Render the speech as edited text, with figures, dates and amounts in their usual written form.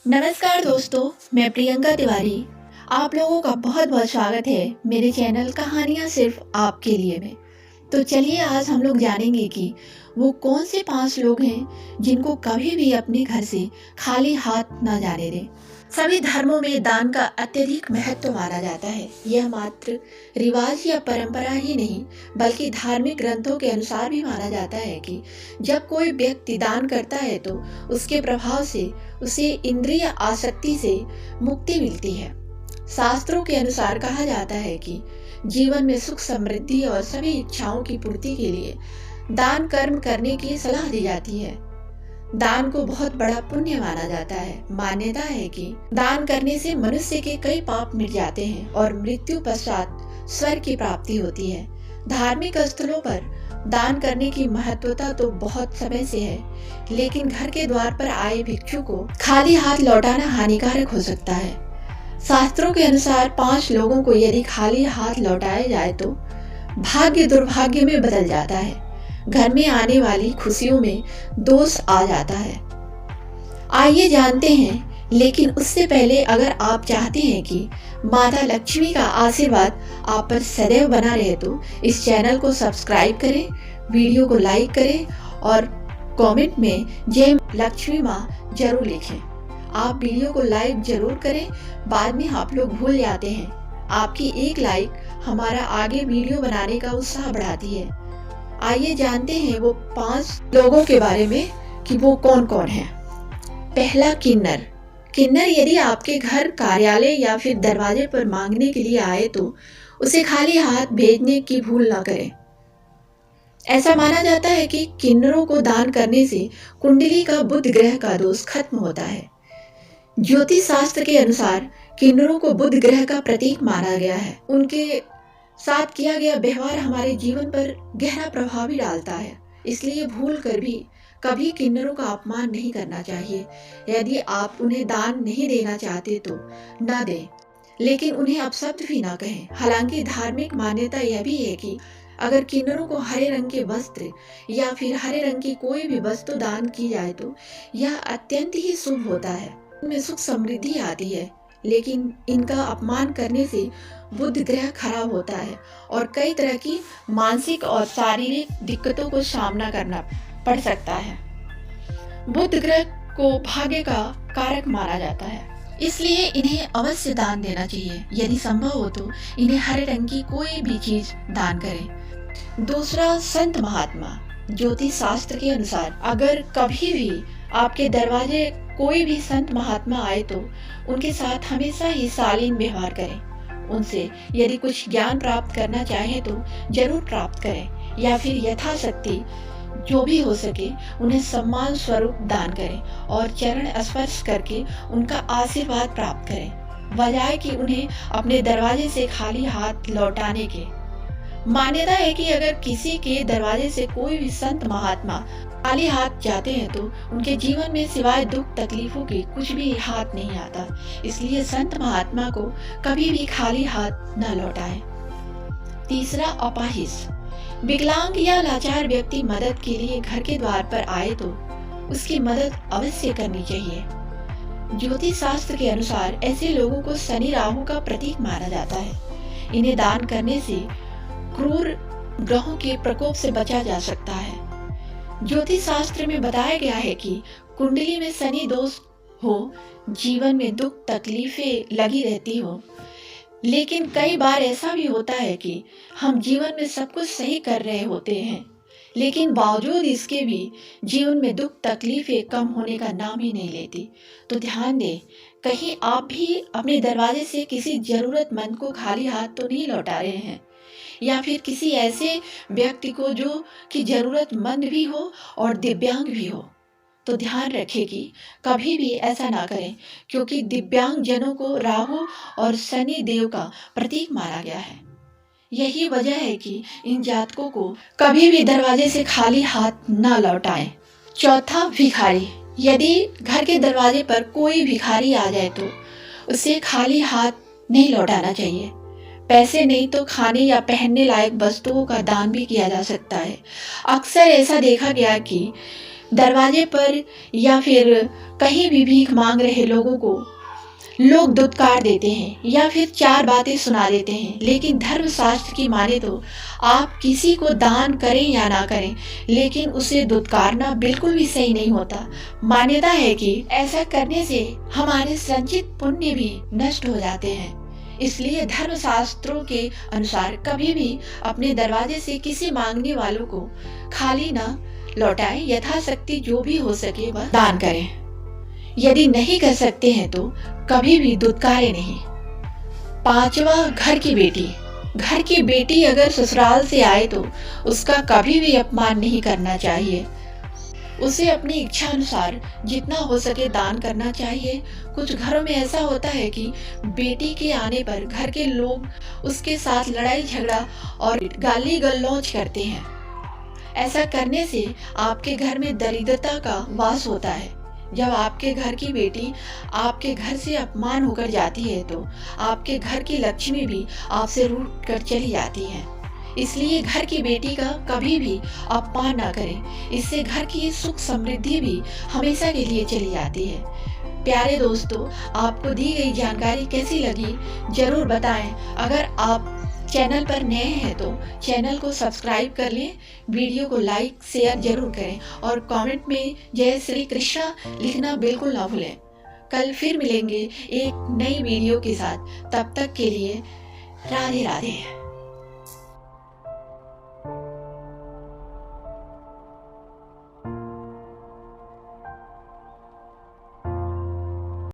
नमस्कार दोस्तों, मैं प्रियंका तिवारी। आप लोगों का बहुत बहुत स्वागत है मेरे चैनल कहानियाँ सिर्फ आपके लिए में। तो चलिए आज हम लोग जानेंगे कि वो कौन से 5 लोग हैं जिनको कभी भी अपने घर से खाली हाथ ना जाने दें। सभी धर्मों में दान का अत्यधिक महत्व माना जाता है। यह मात्र रिवाज या परंपरा ही नहीं बल्कि धार्मिक ग्रंथों के अनुसार भी माना जाता है कि जब कोई व्यक्ति दान करता है तो उसके प्रभाव से उसे इंद्रिय आसक्ति से मुक्ति मिलती है। शास्त्रों के अनुसार कहा जाता है कि जीवन में सुख समृद्धि और सभी इच्छाओं की पूर्ति के लिए दान कर्म करने की सलाह दी जाती है। दान को बहुत बड़ा पुण्य माना जाता है। मान्यता है कि दान करने से मनुष्य के कई पाप मिट जाते हैं और मृत्यु पश्चात स्वर्ग की प्राप्ति होती है। धार्मिक स्थलों पर दान करने की महत्वता तो बहुत समय से है, लेकिन घर के द्वार पर आए भिक्षु को खाली हाथ लौटाना हानिकारक हो सकता है। शास्त्रों के अनुसार 5 लोगों को यदि खाली हाथ लौटाया जाए तो भाग्य दुर्भाग्य में बदल जाता है। घर में आने वाली खुशियों में दोष आ जाता है। आइए जानते हैं, लेकिन उससे पहले अगर आप चाहते हैं कि माता लक्ष्मी का आशीर्वाद आप पर सदैव बना रहे तो इस चैनल को सब्सक्राइब करें, वीडियो को लाइक करें और कमेंट में जय लक्ष्मी माँ जरूर लिखें। आप वीडियो को लाइक जरूर करें, बाद में आप लोग भूल जाते हैं। आपकी एक लाइक हमारा आगे वीडियो बनाने का उत्साह बढ़ाती है। आइए जानते हैं वो 5 लोगों के बारे में कि वो कौन कौन हैं। पहला, किन्नर। किन्नर यदि आपके घर, कार्यालय या फिर दरवाजे पर मांगने के लिए आए तो उसे खाली हाथ भेजने की भूल ना करें। ऐसा माना जाता है कि किन्नरों को दान करने से कुंडली का बुध ग्रह का दोष खत्म होता है। ज्योतिष शास्त्र के अनुसार किन्नरों को बुध ग्रह का प्रतीक माना गया है। उनके साथ किया गया व्यवहार हमारे जीवन पर गहरा प्रभाव भी डालता है, इसलिए भूल कर भी कभी किन्नरों का अपमान नहीं करना चाहिए। यदि आप उन्हें दान नहीं देना चाहते तो ना दें, लेकिन उन्हें अपशब्द भी ना कहें। हालांकि धार्मिक मान्यता यह भी है कि अगर किन्नरों को हरे रंग के वस्त्र या फिर हरे रंग की कोई भी वस्तु दान की जाए तो यह अत्यंत ही शुभ होता है। उनमें सुख समृद्धि आती है, लेकिन इनका अपमान करने से बुध ग्रह खराब होता है और कई तरह की मानसिक और शारीरिक दिक्कतों को सामना करना पड़ सकता है। बुध ग्रह को भाग्य का कारक माना जाता है, इसलिए इन्हें अवश्य दान देना चाहिए। यदि संभव हो तो इन्हें हरे रंग की कोई भी चीज दान करें। दूसरा, संत महात्मा। ज्योतिष शास्त्र के अनुसार अगर कभी भी आपके दरवाजे कोई भी संत महात्मा आए तो उनके साथ हमेशा ही शालीन व्यवहार करें। उनसे यदि कुछ ज्ञान प्राप्त करना चाहें तो जरूर प्राप्त करें, या फिर यथाशक्ति जो भी हो सके उन्हें सम्मान स्वरूप दान करें और चरण स्पर्श करके उनका आशीर्वाद प्राप्त करें, बजाय कि उन्हें अपने दरवाजे से खाली हाथ लौटाने के। मान्यता है कि अगर किसी के दरवाजे से कोई भी संत महात्मा खाली हाथ जाते हैं तो उनके जीवन में सिवाय दुख तकलीफों के कुछ भी हाथ नहीं आता। इसलिए संत महात्मा को कभी भी खाली हाथ न लौटाएं। तीसरा, अपाहिज। विकलांग या लाचार व्यक्ति मदद के लिए घर के द्वार पर आए तो उसकी मदद अवश्य करनी चाहिए। ज्योतिष शास्त्र के अनुसार ऐसे लोगों को शनि राहु का प्रतीक माना जाता है। इन्हें दान करने से क्रूर ग्रहों के प्रकोप से बचा जा सकता है। ज्योतिष शास्त्र में बताया गया है कि कुंडली में शनि दोष हो, जीवन में दुख तकलीफें लगी रहती हो, लेकिन कई बार ऐसा भी होता है कि हम जीवन में सब कुछ सही कर रहे होते हैं, लेकिन बावजूद इसके भी जीवन में दुख तकलीफें कम होने का नाम ही नहीं लेती। तो ध्यान दें, कहीं आप भी अपने दरवाजे से किसी जरूरतमंद को खाली हाथ तो नहीं लौटा रहे हैं, या फिर किसी ऐसे व्यक्ति को जो कि जरूरतमंद भी हो और दिव्यांग भी हो। तो ध्यान रखें कि कभी भी ऐसा ना करें, क्योंकि दिव्यांग जनों को राहु और शनि देव का प्रतीक माना गया है। यही वजह है कि इन जातकों को कभी भी दरवाजे से खाली हाथ ना लौटाएं। चौथा, भिखारी। यदि घर के दरवाजे पर कोई भिखारी आ जाए तो उसे खाली हाथ नहीं लौटाना चाहिए। पैसे नहीं तो खाने या पहनने लायक वस्तुओं का दान भी किया जा सकता है। अक्सर ऐसा देखा गया कि दरवाजे पर या फिर कहीं भी भीख मांग रहे लोगों को लोग दुत्कार देते हैं या फिर चार बातें सुना देते हैं। लेकिन धर्मशास्त्र की माने तो आप किसी को दान करें या ना करें, लेकिन उसे दुत्कारना बिल्कुल भी सही नहीं होता। मान्यता है कि ऐसा करने से हमारे संचित पुण्य भी नष्ट हो जाते हैं। इसलिए धर्मशास्त्रों के अनुसार कभी भी अपने दरवाजे से किसी मांगने वालों को खाली न लौटाएं। यथाशक्ति जो भी हो सके वह दान करें। यदि नहीं कर सकते हैं तो कभी भी दुत्कारे नहीं। पांचवा, घर की बेटी। घर की बेटी अगर ससुराल से आए तो उसका कभी भी अपमान नहीं करना चाहिए। उसे अपनी इच्छा अनुसार जितना हो सके दान करना चाहिए। कुछ घरों में ऐसा होता है कि बेटी के आने पर घर के लोग उसके साथ लड़ाई झगड़ा और गाली गलौज करते हैं। ऐसा करने से आपके घर में दरिद्रता का वास होता है। जब आपके घर की बेटी आपके घर से अपमान होकर जाती है तो आपके घर की लक्ष्मी भी आपसे रूठ कर चली जाती है। इसलिए घर की बेटी का कभी भी अपमान ना करें। इससे घर की सुख समृद्धि भी हमेशा के लिए चली जाती है। प्यारे दोस्तों, आपको दी गई जानकारी कैसी लगी जरूर बताएं। अगर आप चैनल पर नए हैं तो चैनल को सब्सक्राइब कर लें, वीडियो को लाइक शेयर जरूर करें और कमेंट में जय श्री कृष्णा लिखना बिल्कुल ना भूलें। कल फिर मिलेंगे एक नई वीडियो के साथ। तब तक के लिए राधे राधे।